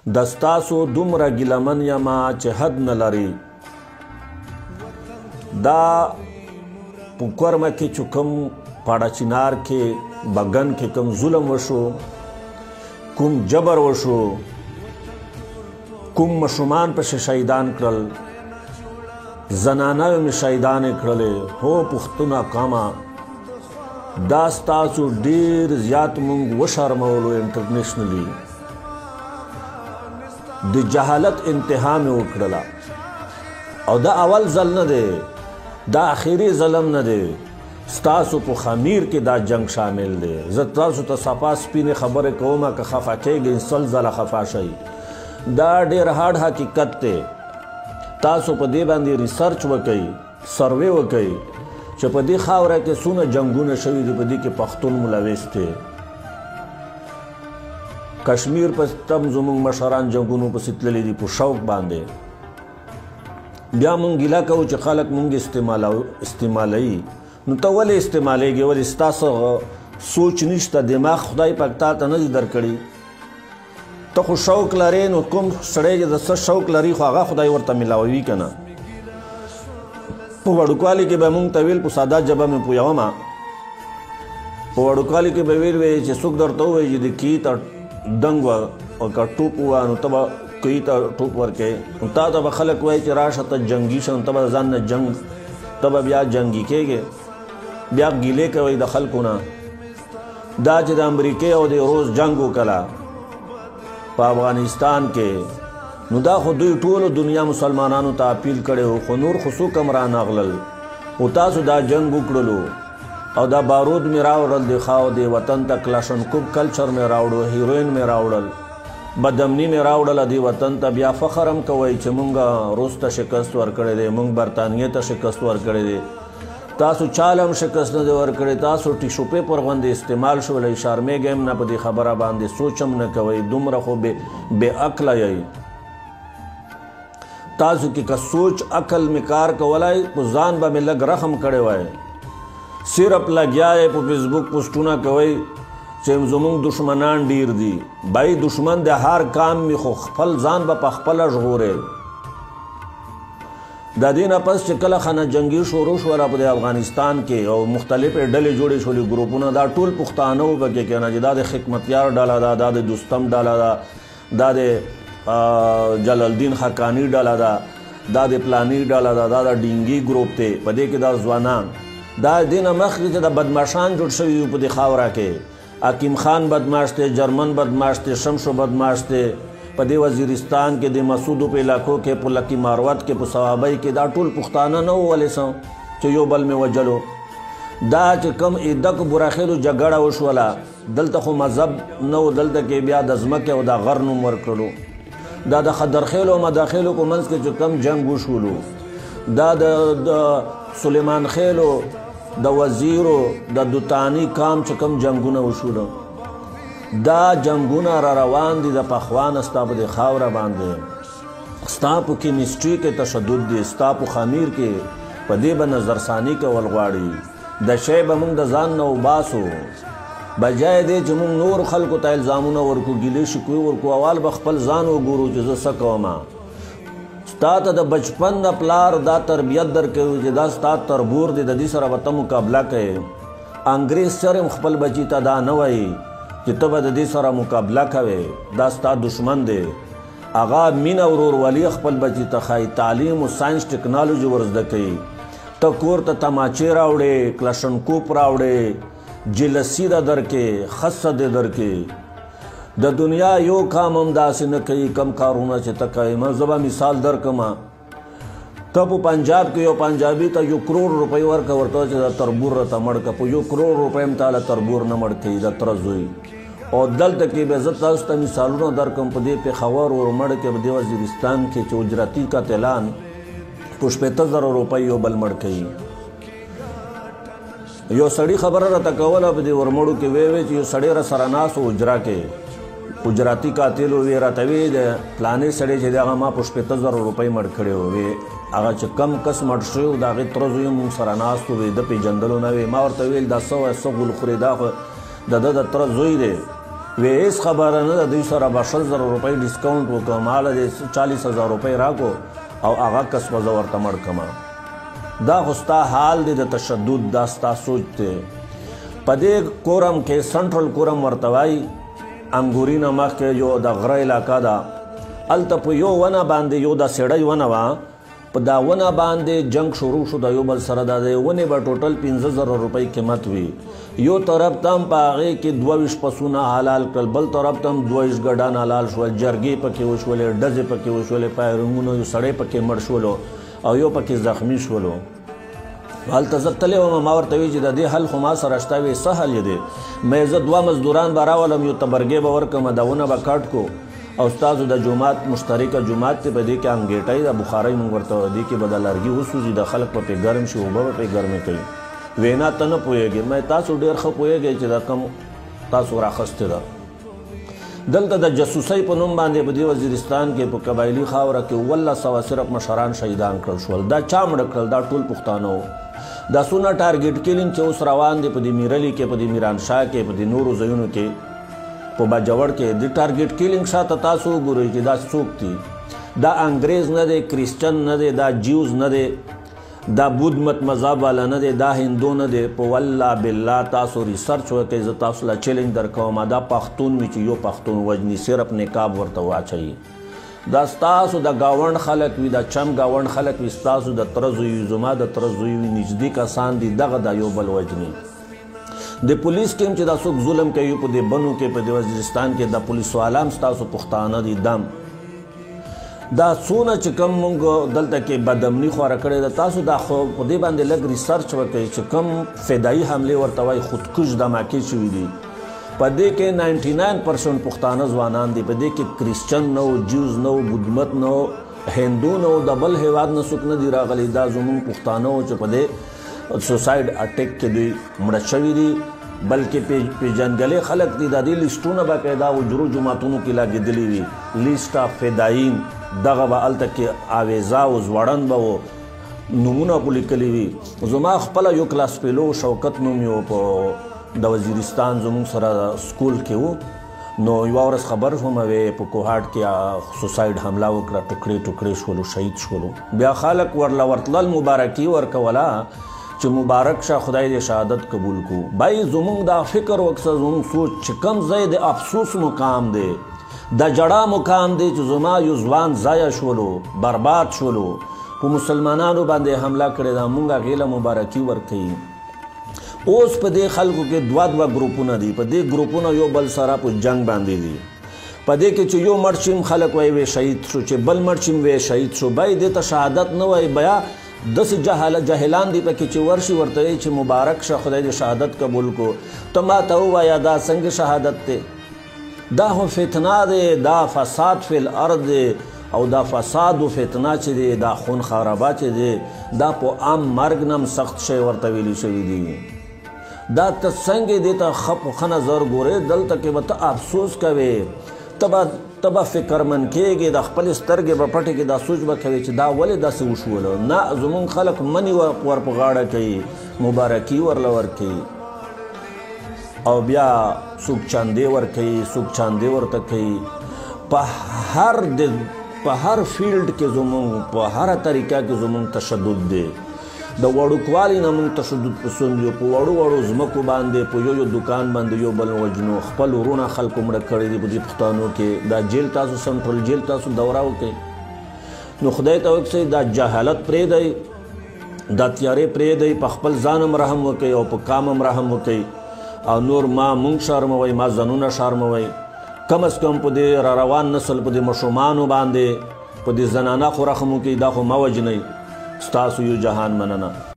د ستاسو دومره ګیلمن یمه چې حد نه لري. دا په کورمه کې چې کوم پاړه چنار کې بګن کې کوم ظلم وشو، کوم جبر وشو، کوم مشومان پسې شهیدان کړل، زنانه مې شهیدانې کړلې. هو پښتونه قامه دا ستاسو ډېر زیات مونږ وشرمولو انټرنیشنلي. د جهالت انتها مې وکړله او دا اول ځل نه دی، دا آخري ظلم نه دی. ستاسو په خمیر کې دا جنگ شامل دی. زه تاسو ته صفا سپینې خبرې کوم که خفه کېږئ سل ځله خفه شئ. دا ډېر هارډ حقیقت دی. تاسو په دې باندې ریسرچ وکئ، سروې وکئ چې په دې خاوره کې څونه جنګونه شوي دي، په دې کې پښتون ملوث دی. کشمیر په تم زموږ مشران جنګونو پسې تللي دي په شوق باندې. بیا مونږ ګیله کوو چې خلک مونږ استعمالوي. نو ته ولې استعمالېږې؟ ولې ستاسو سوچ نشته، دماغ خدای پاک تا ته نه دي درکړي؟ ته خو شوق لرې، نو کوم سړی چې د څه شوق لري خو هغه خدای ورته میلاوي که نه. په وړوکوالي کې به مونږ ته ویل، په ساده ژبه مې پوهومه، په وړوکوالي کې به ویل چې څوک درته ووایي چې د کي ته دنګ وه او که ټوپ ووه نو ته به کوي ته ټوپ ورکوې. نو تا ته به خلک وایي چې راشه ته جنګي شه، نو ته به ځان نه جنګ، ته به بیا جنګي کېږې، بیا ګیلې کوئ د خلکو نه. دا چې د امریکې او د روس جنګ وکړه په افغانستان کې، نو دا خو دوی ټولو دنیا مسلمانانو ته اپیل کړی و، خو نور خو څوک هم رانغلل. خو تاسو دا جنګ وکړلو او دا بارود مې راوړل، د خاو د وطن ته کلاشنکوب کلچر مې راوړو، هیروین مې راوړل، بدامني مې راوړله دې وطن ته. بیا فخر هم کوئ چې مونږ روس ته شکست ورکړی دی، مونږ برطانیې ته شکست ورکړی دی. تاسو چاله هم شکست نه دی ورکړی. تاسو ټیشو پیپر غوندې استعمال شولی، شرمېږئ هم نه په دې خبره باندې، سوچ هم نه کوئ. دومره خو بې عقله یئ. تاسو کې که سوچ عقل مې کار کولی، په ځان به مې لږ رحم کړی وای. صرف لګیا یې په فیسبوک پوسټونه کوئ چې زموږ دشمنان ډیر دي. بای دشمن د هر کام می خو خپل ځان به په خپله ژغورې. د دې نه پس چې کله خانه جنګي شروع شوله په افغانستان کې او مختلفې ډلې جوړې شولې، ګروپونه، دا ټول پښتانه وو پکې که نه، چې دا د حکمتیار ډله ده، دا د دوستم ډله ده، دا د جلال الدین حقانی ډله ده، دا د پلانی ډله ده، دا د ډینګي ګروپ دی. په دې کې دا ځوانان، دا دې نه مخکې چې د بدماشان جوړ شوي وو په دې خاوره کې. حکیم خان بدماش دی، جرمن بدماش دی، شمشو بدماش دی. په دې وزیرستان کې د مسعودو په علاقو کې، په لکی ماروت کې، په صوابۍ کې، دا ټول پښتانه نه وو ولې څه چې یو بل مې وجلو. دا چې کوم ایدک براخیلو جګړه وشوله، دلته خو مذهب نه و، دلته کې بیا د ځمکې او د غر نوم ورکړلو. دا د خدرخیلو او مداخیلو په منځ کې چې کم جنګ وشولو، دا د سلیمان خیلو، د وزیرو، د دوتانی کام چې کم جنګونه وشولو، دا جنګونه را روان دي د پخوانه ستا په د خاوره باندې. ستا په کیمسټري کې تشدد دی، ستا په خمیر کې په دې به نظرثاني کول غواړي. د شی به موږ د ځان نه وباسو، بجای دی چې موږ نور خلکو ته الزامونه ورکو، ګیلې شکوې ورکو. اول به خپل ځان وګورو چې زه څه کومه. ستا ته د بچپن د پلار دا تربیت درکوي چې دا ستا تربور دی، د دې سره به ته مقابله کوې. انګریز سر هم خپل بچي ته دا نه وایي چې ته به د دې سره مقابله کوې، دا ستا دشمن دی. هغه مینه ورورولي خپل بچي ته ښایي، تعلیم او ساینس ټکنالوژي ورزده کوي. ته کور ته تماچې راوړې، کلاشنکوپ راوړې، جلسي ده درکې، خصه دې درکې. د دنیا یو کام هم داسې نه کوي کم کارونه چې ته کوې. زه به مثال درکړم، ته په پنجاب کې یو پنجابي ته 1 کروڑ روپۍ ورکړه، ورته چې دا تربور راته مړ کړه. په 1 کروڑ روپۍ هم تاله تربور نه مړ کوي د تره زوی. او دلته کې به زه تاسو ته مثالونه درکړم. په دې پېښور ورمړ کې په دې وزیرستان کې چې اجرتي قاتلان په 80,000 روپۍ یو بل مړ کوي. یو سړي خبره راته کوله په دې ورمړو کې، وی چې یو سړی را سره ناست و اجرا کې، اجراتي قاتل وی راته وی د پلانې سړی چې دغه ما په 80,000 روپۍ مړ کړی وی. هغه چې کم کس مړ شوی و د هغې تره زوی مونږ سره ناست و، د پېژندلو نه وی. ما ورته ویل دا څه غول خورې، دا خو د ده د تره زوی دی، وی هیڅ خبره نه ده، دوی سره به 100,000 روپۍ ډسکاونټ وکړه، ماله دې 40,000 روپۍ راکو او هغه کس به زه ورته مړ کړم. دا خو ستا حال دی د تشدد، دا ستا سوچ دی. په دې کورم کې سنټرل کورم ورته وایي، انګورینه مخکې یو د غره علاقه ده، هلته په یو ونه باندې یو د سړی ونه وه، په دا ونه باندې جنگ شروع شو د یو بل سره. د ونې به ټوټل 15,000 روپۍ قیمت وي. یو طرف ته هم په هغې کې 22 پسونه حلال کړل، بل طرف ته هم 22 ګډان حلال شول، جرګې پکې وشولې، ډزې پکې وشولې، فایرنګونه، یو سړی پکې مړ شولو او یو پکې زخمی شولو. هلته زه تللی وم، ما ورته وی چې د دې حل خو ما سره شته. وی څه حل یې دی؟ مې زه 2 مزدوران به راولم، یو تبرګې به ورکړم، دا ونه به کټ کو او ستاسو د جومات مشترکه جومات دی، په دې کې انګېټۍ ده، بخارۍ مونږ ورته دې کې به د لرګي وسوځي، د خلک به پرې ګرم شي، اوبه به پرې ګرمې کوي. وینا ته نه پوهېږې، مې تاسو ډېر ښه پوهېږئ چې دا کم تاسو راخستې ده. دلته د جاسوسۍ په نوم باندې په دې وزیرستان کې په قبایلي خاوره کې 1100 صرف مشران شهیدان کړل شول. دا چا مړه کړل؟ دا ټول پښتانه وو. دا څونه ټارګېټ کیلینګ چې اوس روان دی په دې میرلي کې، په دې میرانشاه کې، په دې نورو ځایونو کې، په باجوړ کې، د ټارګېټ کیلینګ شاته تاسو وګورئ چې دا څوک دي. دا انګریز نه دی، کریسچن نه دی، دا جیوز نه دی، دا بود مت مذهب والا نه دی، دا هندو نه دی. په والله بالله تاسو ریسرچ وکړئ، زه تاسو له چیلنج درکوم. دا پښتون وي چې یو پښتون وجني، صرف نقاب ورته واچوي. دا ستاسو د ګاونډ خلک وي، دا چم ګاونډ خلک وي، ستاسو د تره زوی وي، زما د تره زوی وي، نږدې کسان دي، دغه دا یو بل وجني. د پولیس کې هم چې دا څوک ظلم کوي په دې بنو کې، په دې وزیرستان کې، د پولیس والا هم ستاسو پښتانه دي. دم دا څونه چې کوم مونږ دلته کې بدامني خواره کړې ده، تاسو دا خو په دې باندې لږ ریسرچ وکړئ چې کوم فدایي حملې ورته وایي، خودکش دماکې شوي دي. په دې کې 99% پښتانه ځوانان دي. په دې کې کریسچن نه و، جیوز نه و، بودمت نه و، هندو نه و، د بل هیواد نه څوک نه دي راغلي. دا زموږ پښتانه و چې په دې سوسایډ اټیک کې دوی مړه شوي دي. بلکې پیژنګلې خلک دي. د دې لیسټونه باقاعده حجرو جوماتونو کې لګېدلي وي، لیسټ آف فدایین. دغه به هلته کې آویزا و، ځوړند به و، نومونه په لیکلي وي. زما خپله یو کلاس فیلو شوکت نوم یو په د وزیرستان زموږ سره سکول کې و. نو یوه ورځ خبر شوم، وی په کوهاټ کې سوسایډ حمله وکړه، ټوکړې ټوکړې شولو، شهید شولو. بیا خلک ورله ورتلل، مبارکي ورکوله چې مبارک شه، خدای دې شهادت قبول کو. بای زموږ دا فکر وکړه، زموږ سوچ چې کم ځای د افسوس مقام دی، د جړا مقام دی چې زما یو ځوان ضایع شولو، برباد شولو، په مسلمانانو باندې حمله کړې ده، مونږ هغې له مبارکي ورکوي. اوس په دې خلکو کې 2 ګروپونه دي. په دې ګروپونه یو بل سره په جنگ باندې دي. په دې کې چې یو مړ شي خلک وایي وی شهید شو، چې بل مړ شي وی شهید شو. بای دې ته شهادت نه وایي، بیا داسې جاهلان دي پکې چې ورشي ورته وایي چې مبارک شه، خدای دې شهادت قبول کو. ته ما ته ووایه دا څنګه شهادت دی؟ دا خو فتنه دی، دا فساد فی الارض دی. او دا فساد و فتنه چې دی، دا خون خرابه چې دی، دا په عام مرګ نم سخت شی ورته ویلي شوي دي. دا ته څنګه دې ته ښه نظر ګورې، دلته کې به ته افسوس کوې، ته به فکرمند کېږې، د خپلې سترګې به پټې کې دا سوچ به کوې چې دا ولې داسې وشوله. نه، زمونږ خلک مني ور په غاړه کوي، مبارکي ورله ورکوي، او بیا څوک چاندې ورکوي، څوک چاندې ورته کوي. په هر فیلډ کې زمونږ په هره طریقه کې زمونږ تشدد دی. د وړوکوالي نه مونږ تشدد پسند یو. په وړو ځمکو باندې، په یو دکان باندې یو بل وجنو، خپل ورونه خلکو مړه کړي دي په دې پښتانو کې. دا جیل تاسو سنټرل جیل تاسو دوره وکړئ. نو خدای ته وکړئ، دا جهالت پرېږدئ، دا تیارې پرېږدئ، په خپل ځان هم رحم وکړئ او په کام هم رحم وکړئ. او نور ما مونږ شرموئ، ما ځانونه شرموئ. کم از کم په دې را روان نسل، په دې ماشومانو باندې، په دې زنانه خو رحم وکړئ. دا خو مه وجنئ. ستاسو یو جهان مننه.